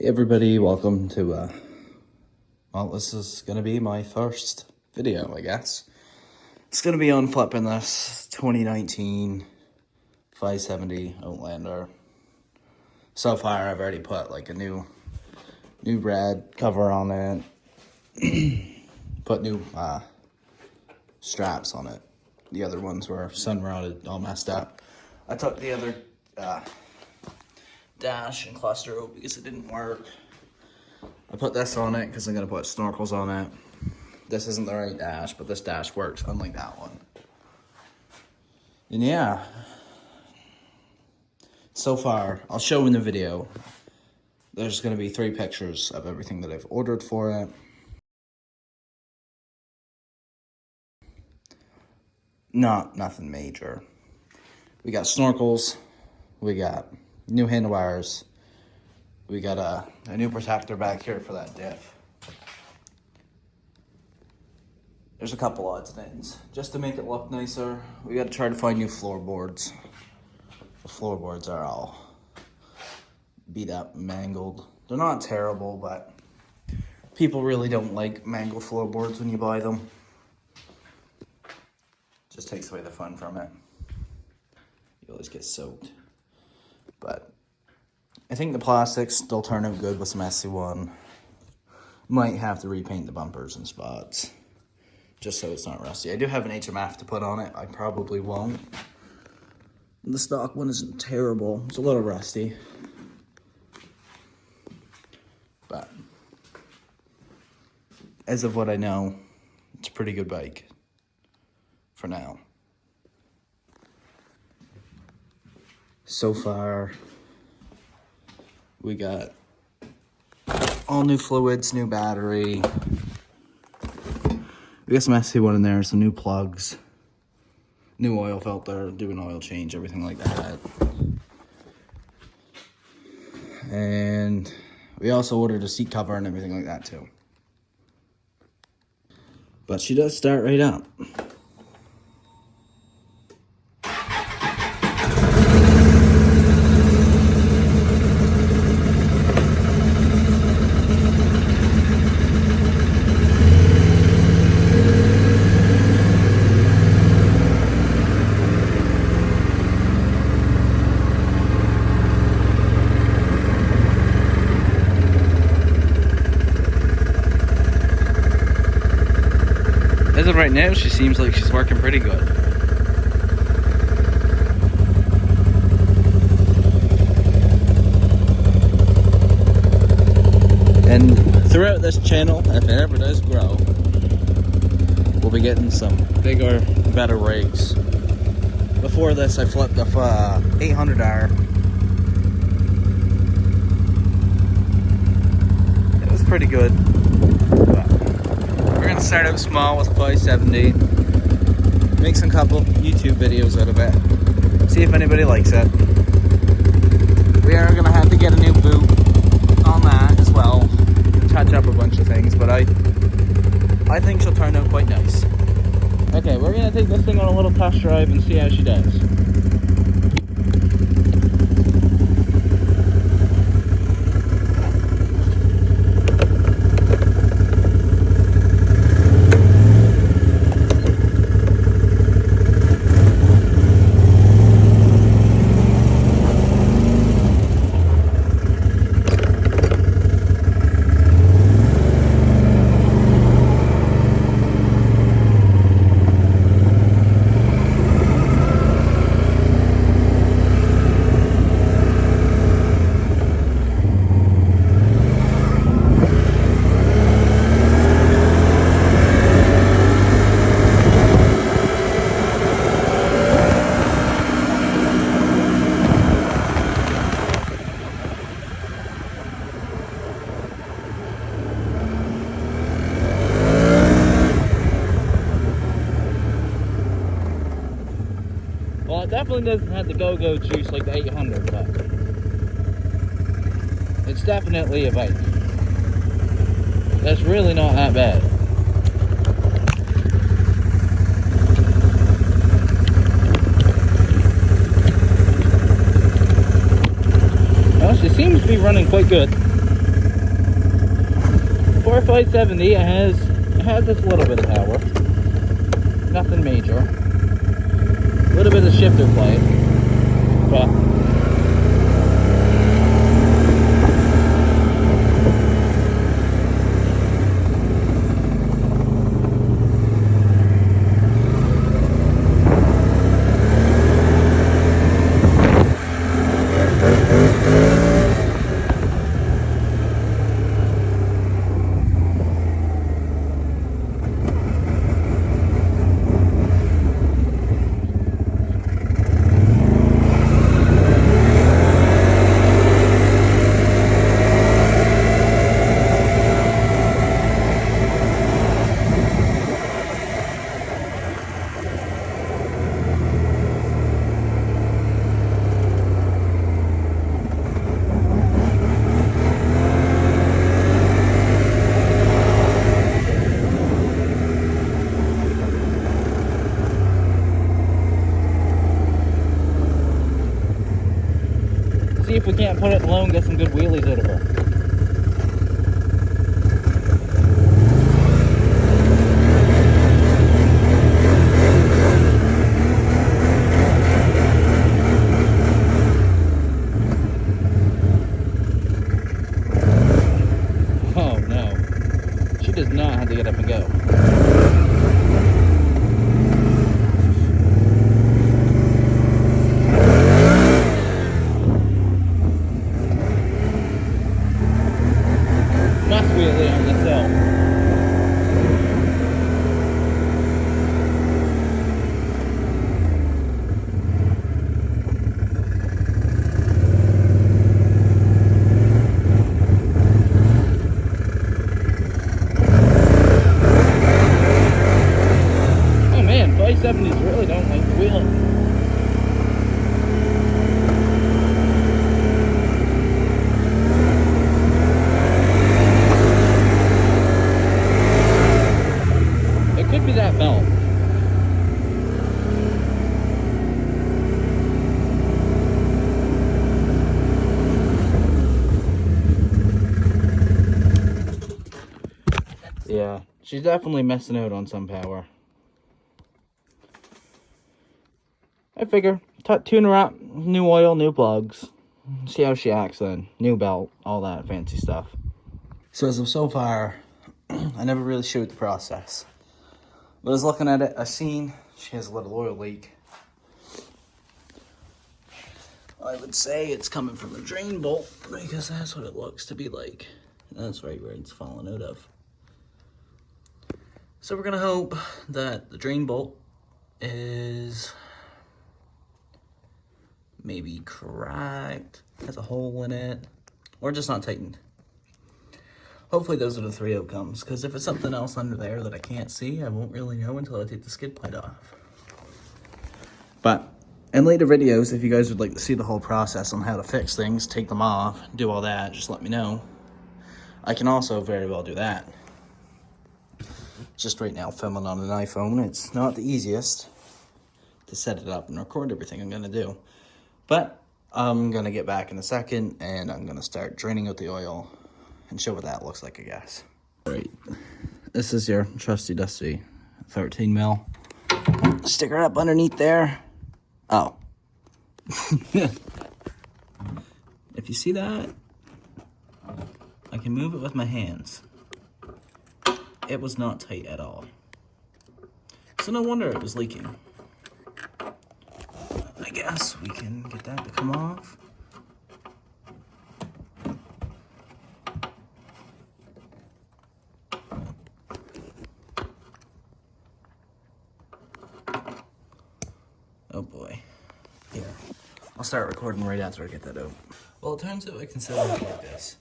Hey everybody, welcome to, well, this is going to be my first video, I guess. It's going to be on flipping this 2019 570 Outlander. So far, I've already put like a new red cover on it, put new straps on it. The other ones were sun rotted, all messed up. I took the other dash and cluster out because it didn't work. I put this on it because I'm going to put snorkels on it. This isn't the right dash, but this dash works, unlike that one. And yeah, so far, I'll show in the video. There's going to be 3 pictures of everything that I've ordered for it. Nothing major. We got snorkels, we got new handlebars, we got a new protector back here for that diff. There's a couple odds and ends. Just to make it look nicer, we got to try to find new floorboards. The floorboards are all beat up, mangled. They're not terrible, but people really don't like mangled floorboards when you buy them. Just takes away the fun from it. You always get soaked. But I think the plastics still turn out good with some SC1. Might have to repaint the bumpers and spots just so it's not rusty. I do have an HMF to put on it. I probably won't. The stock one isn't terrible. It's a little rusty. But as of what I know, it's a pretty good bike for now. So far, we got all new fluids, new battery. We got some SC1 in there, some new plugs, new oil filter, do an oil change, everything like that. And we also ordered a seat cover and everything like that too. But she does start right up. As of right now, she seems like she's working pretty good. And throughout this channel, if it ever does grow, we'll be getting some bigger, better rigs. Before this, I flipped off 800R. It was pretty good. We're gonna start out small with 570, make some couple YouTube videos out of it, see if anybody likes it. We are gonna have to get a new boot on that as well, touch up a bunch of things, but I think she'll turn out quite nice. Okay, we're gonna take this thing on a little test drive and see how she does. Well, it definitely doesn't have the go-go juice like the 800, but it's definitely a bike. That's really not that bad. Well, she seems to be running quite good. for a 570, it has this little bit of power. Nothing major. A little bit of shifter play. But see if we can't put it in low and get some good wheelies out of her. Oh no. She does not have to get up and go. Must wheelie on this hill. Oh man, 570s really don't like wheeling. Could be that belt. Yeah, she's definitely messing out on some power. I figure, tune her up, new oil, new plugs, see how she acts then, new belt, all that fancy stuff. So as of so far, I never really showed the process. But I was looking at it, I seen she has a little oil leak. I would say it's coming from the drain bolt because that's what it looks to be like. That's right where it's falling out of. So we're gonna hope that the drain bolt is maybe cracked, has a hole in it, or just not tightened. Hopefully those are the three outcomes, because if it's something else under there that I can't see, I won't really know until I take the skid plate off. But in later videos, if you guys would like to see the whole process on how to fix things, take them off, do all that, just let me know. I can also very well do that. Just right now filming on an iPhone, it's not the easiest to set it up and record everything I'm gonna do. But I'm gonna get back in a second and I'm gonna start draining out the oil and show what that looks like, I guess. All right, this is your trusty dusty 13 mil. Stick her up underneath there. Oh. If you see that, I can move it with my hands. It was not tight at all. So no wonder it was leaking. I guess we can get that to come off. Oh boy. Here. I'll start recording right after I get that out. Well, it turns out I can set it up like this.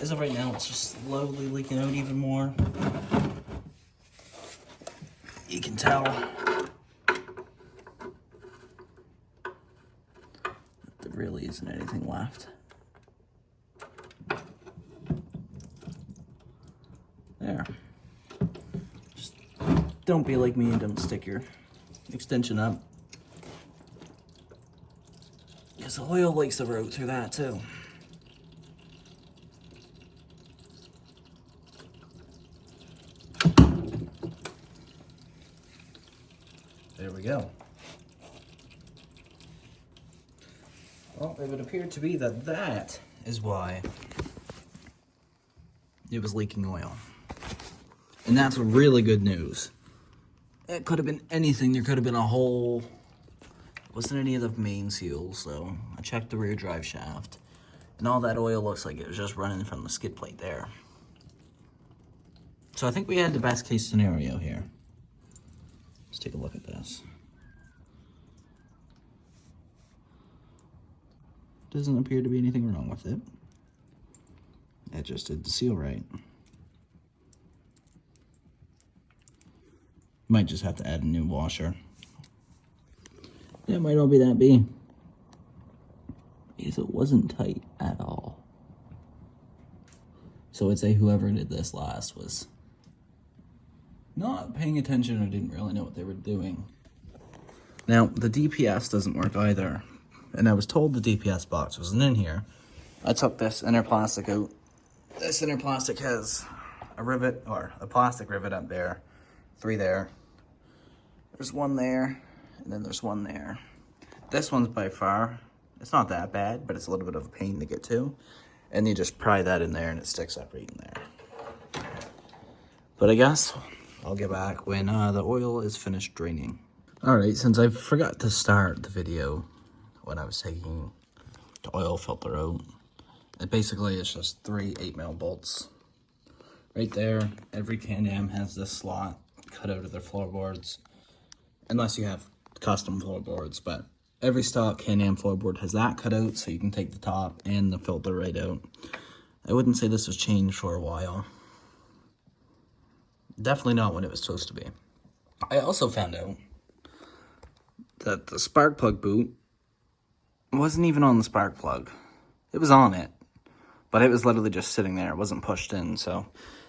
As of right now, it's just slowly leaking out even more. You can tell there really isn't anything left. There. Just don't be like me and don't stick your extension up. Because the oil likes to route through that too. we go. Well, it would appear to be that that is why it was leaking oil. And that's really good news. It could have been anything. There could have been a hole. Wasn't any of the main seals, so I checked the rear drive shaft. And all that oil looks like it was just running from the skid plate there. So I think we had the best case scenario here. Let's take a look at this. Doesn't appear to be anything wrong with it. It just did the seal right. Might just have to add a new washer. It might not be that big, because it wasn't tight at all. So I'd say whoever did this last was not paying attention or didn't really know what they were doing. Now, the DPS doesn't work either. And I was told the DPS box wasn't in here. I took this inner plastic out. This inner plastic has a rivet, or a plastic rivet up there. 3 there. There's 1 there, and then there's 1 there. This one's by far, it's not that bad, but it's a little bit of a pain to get to. And you just pry that in there and it sticks up right in there. But I guess I'll get back when the oil is finished draining. Alright, since I forgot to start the video when I was taking the oil filter out, it basically is just 3 8mm bolts. Right there, every Can-Am has this slot cut out of their floorboards. Unless you have custom floorboards, but every stock Can-Am floorboard has that cut out, so you can take the top and the filter right out. I wouldn't say this was changed for a while. Definitely not when it was supposed to be. I also found out that the spark plug boot wasn't even on the spark plug. It was on it, but it was literally just sitting there. It wasn't pushed in, so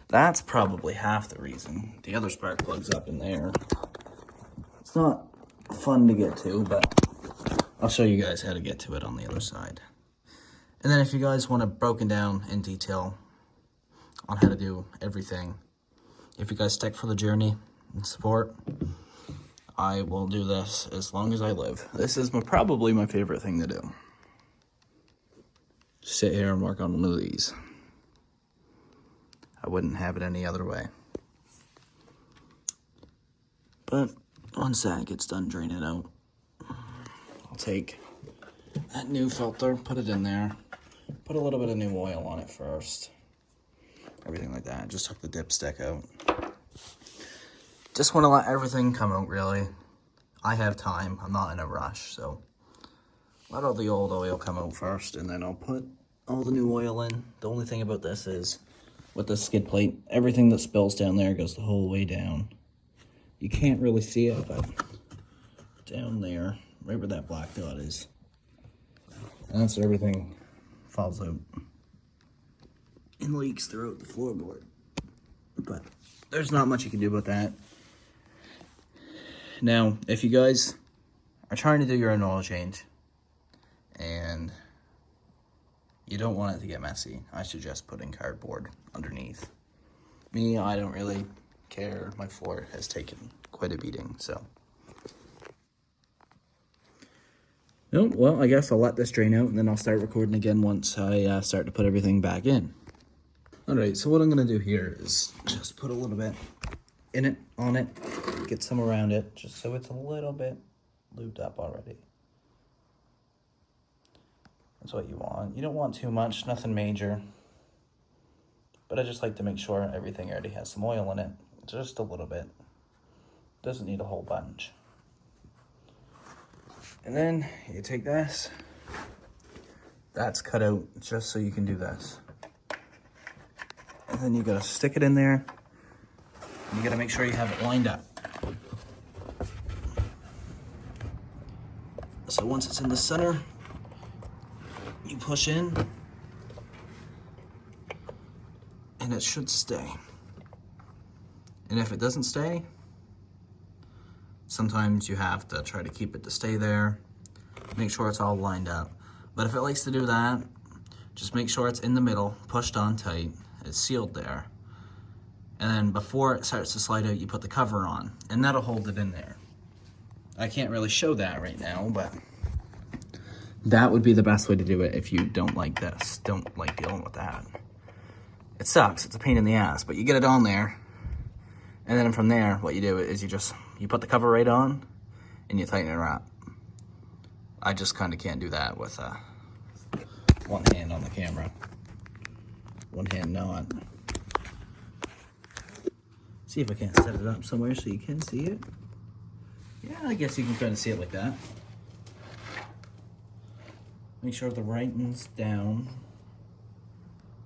that's probably half the reason. The other spark plug's up in there. It's not fun to get to, but I'll show you guys how to get to it on the other side. And then if you guys want it broken down in detail on how to do everything, if you guys stick for the journey and support, I will do this as long as I live. This is probably my favorite thing to do. Sit here and work on one of these. I wouldn't have it any other way. But once that gets done draining out, I'll take that new filter, put it in there, put a little bit of new oil on it first. Everything like that. Just took the dipstick out. Just want to let everything come out, really. I have time. I'm not in a rush, so let all the old oil come out first, and then I'll put all the new oil in. The only thing about this is, with the skid plate, everything that spills down there goes the whole way down. You can't really see it, but down there, right where that black dot is, and that's where everything falls out and leaks throughout the floorboard. But there's not much you can do about that. Now, if you guys are trying to do your own oil change and you don't want it to get messy, I suggest putting cardboard underneath. Me, I don't really care. My floor has taken quite a beating, so. No, well, I guess I'll let this drain out and then I'll start recording again once I start to put everything back in. Alright, so what I'm going to do here is just put a little bit in it, on it, get some around it, just so it's a little bit lubed up already. That's what you want. You don't want too much, nothing major. But I just like to make sure everything already has some oil in it. Just a little bit. Doesn't need a whole bunch. And then you take this. That's cut out just so you can do this. And then you gotta stick it in there. And you gotta make sure you have it lined up. So once it's in the center, you push in, and it should stay. And if it doesn't stay, sometimes you have to try to keep it to stay there. Make sure it's all lined up. But if it likes to do that, just make sure it's in the middle, pushed on tight, it's sealed there. And then before it starts to slide out, you put the cover on, and that'll hold it in there. I can't really show that right now, but that would be the best way to do it if you don't like this, don't like dealing with that. It sucks, it's a pain in the ass, but you get it on there, and then from there, what you do is you put the cover right on, and you tighten it up. I just kind of can't do that with one hand on the camera. One hand not. See if I can't set it up somewhere so you can see it. Yeah, I guess you can kind of see it like that. Make sure the writing's down.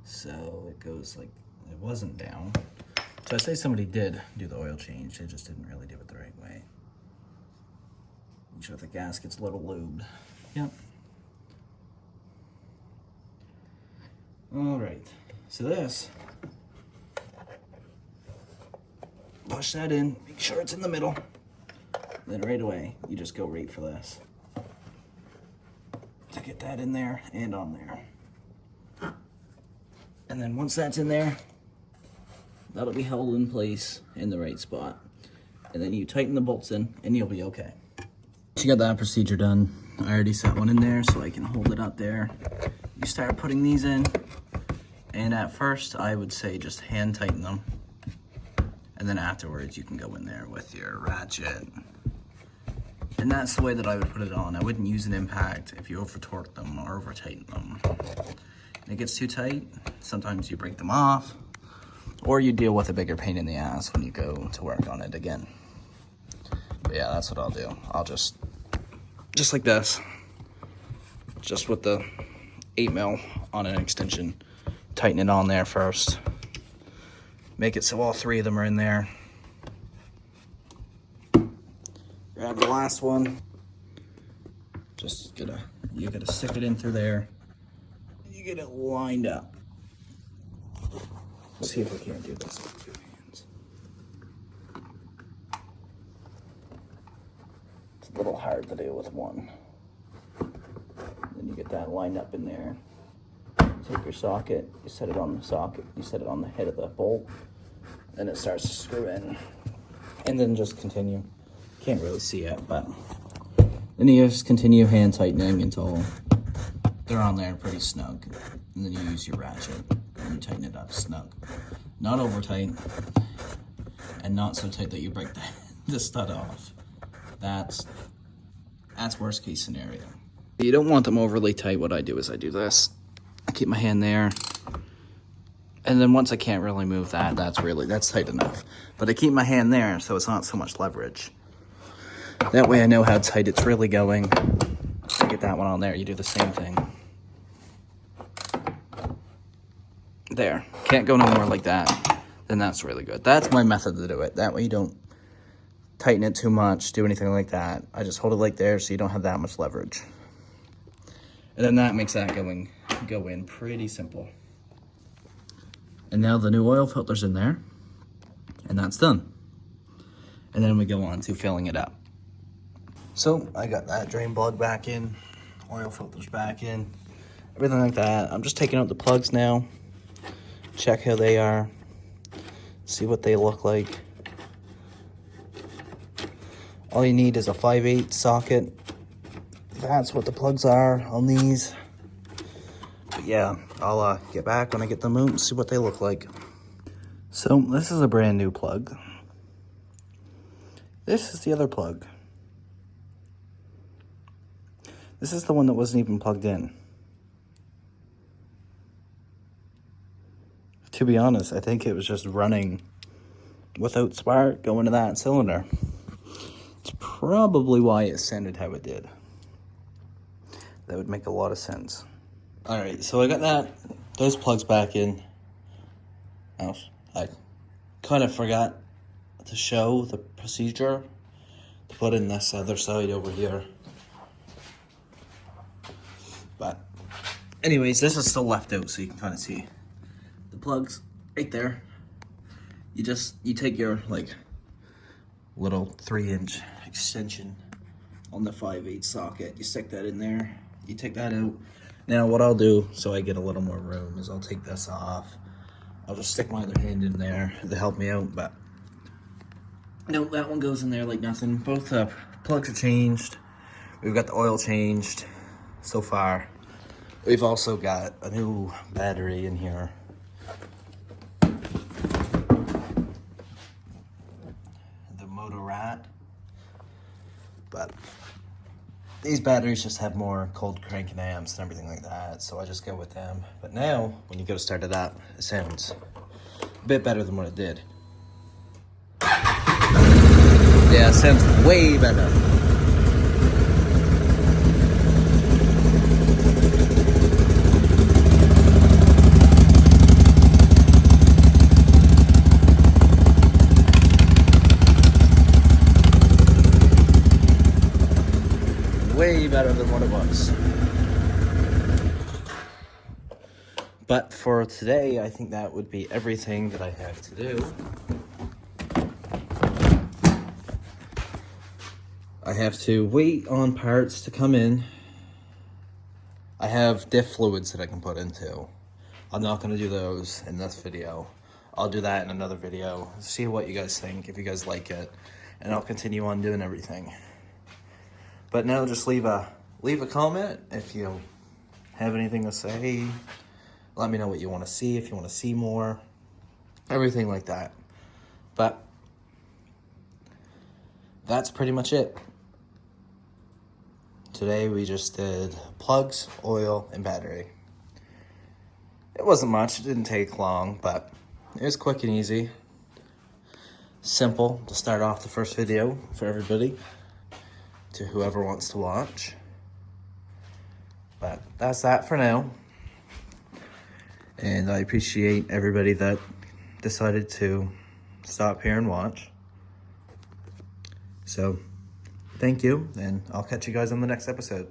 So it goes like, it wasn't down. So I say somebody did do the oil change, they just didn't really do it the right way. Make sure the gasket's a little lubed. Yep. All right, so this, push that in, make sure it's in the middle. Then right away, you just go right for this. To get that in there and on there. And then once that's in there, that'll be held in place in the right spot. And then you tighten the bolts in and you'll be okay. You got that procedure done. I already set one in there so I can hold it up there. You start putting these in, and at first I would say just hand tighten them. And then afterwards you can go in there with your ratchet. And that's the way that I would put it on. I wouldn't use an impact if you over torque them or over tighten them. And it gets too tight, sometimes you break them off, or you deal with a bigger pain in the ass when you go to work on it again. But yeah, that's what I'll do. I'll just like this, just with the 8mm on an extension, tighten it on there first. Make it so all three of them are in there. Grab the last one. You gotta stick it in through there. You get it lined up. Let's see if we can't do this with 2 hands. It's a little hard to do with one. Then you get that lined up in there. Take your socket, you set it on the socket, you set it on the head of the bolt, then it starts to screw in. And then just continue. Can't really see it, but then you just continue hand tightening until they're on there pretty snug. And then you use your ratchet and you tighten it up snug. Not over tight, and not so tight that you break the stud off. That's worst case scenario. You don't want them overly tight. What I do is I do this. I keep my hand there. And then once I can't really move that, that's tight enough. But I keep my hand there so it's not so much leverage. That way I know how tight it's really going. Get that one on there, you do the same thing. There, can't go no more like that. Then that's really good. That's my method to do it. That way you don't tighten it too much, do anything like that. I just hold it like there so you don't have that much leverage. And then that makes that go in pretty simple. And now the new oil filter's in there, and that's done. And then we go on to filling it up. So I got that drain plug back in, oil filters back in, everything like that. I'm just taking out the plugs now, check how they are, see what they look like. All you need is a 5/8 socket. That's what the plugs are on these. But yeah, I'll get back when I get them out and see what they look like. So this is a brand new plug. This is the other plug. This is the one that wasn't even plugged in. To be honest, I think it was just running without spark going to that cylinder. It's probably why it sounded how it did. That would make a lot of sense. All right, so I got those plugs back in. I kind of forgot to show the procedure to put in this other side over here. But anyways, this is still left out so you can kind of see the plugs right there. You take your like little 3-inch extension on the 5/8 socket, you stick that in there, you take that out. Now what I'll do, so I get a little more room, is I'll take this off. I'll just stick my other hand in there to help me out, but no, that one goes in there like nothing. Both plugs are changed. We've got the oil changed so far. We've also got a new battery in here. The Motor Rat. But these batteries just have more cold cranking amps and everything like that, so I just go with them. But now, when you go to start it up, it sounds a bit better than what it did. Yeah, it sounds way better. Way better than what it was. But for today, I think that would be everything that I have to do. I have to wait on parts to come in. I have diff fluids that I can put into. I'm not going to do those in this video. I'll do that in another video. See what you guys think, if you guys like it. And I'll continue on doing everything. But now just leave a comment if you have anything to say. Let me know what you want to see, if you want to see more. Everything like that. But that's pretty much it. Today we just did plugs, oil, and battery. It wasn't much, it didn't take long, but it was quick and easy. Simple to start off the first video for everybody, to whoever wants to watch. But that's that for now. And I appreciate everybody that decided to stop here and watch. So, thank you, and I'll catch you guys on the next episode.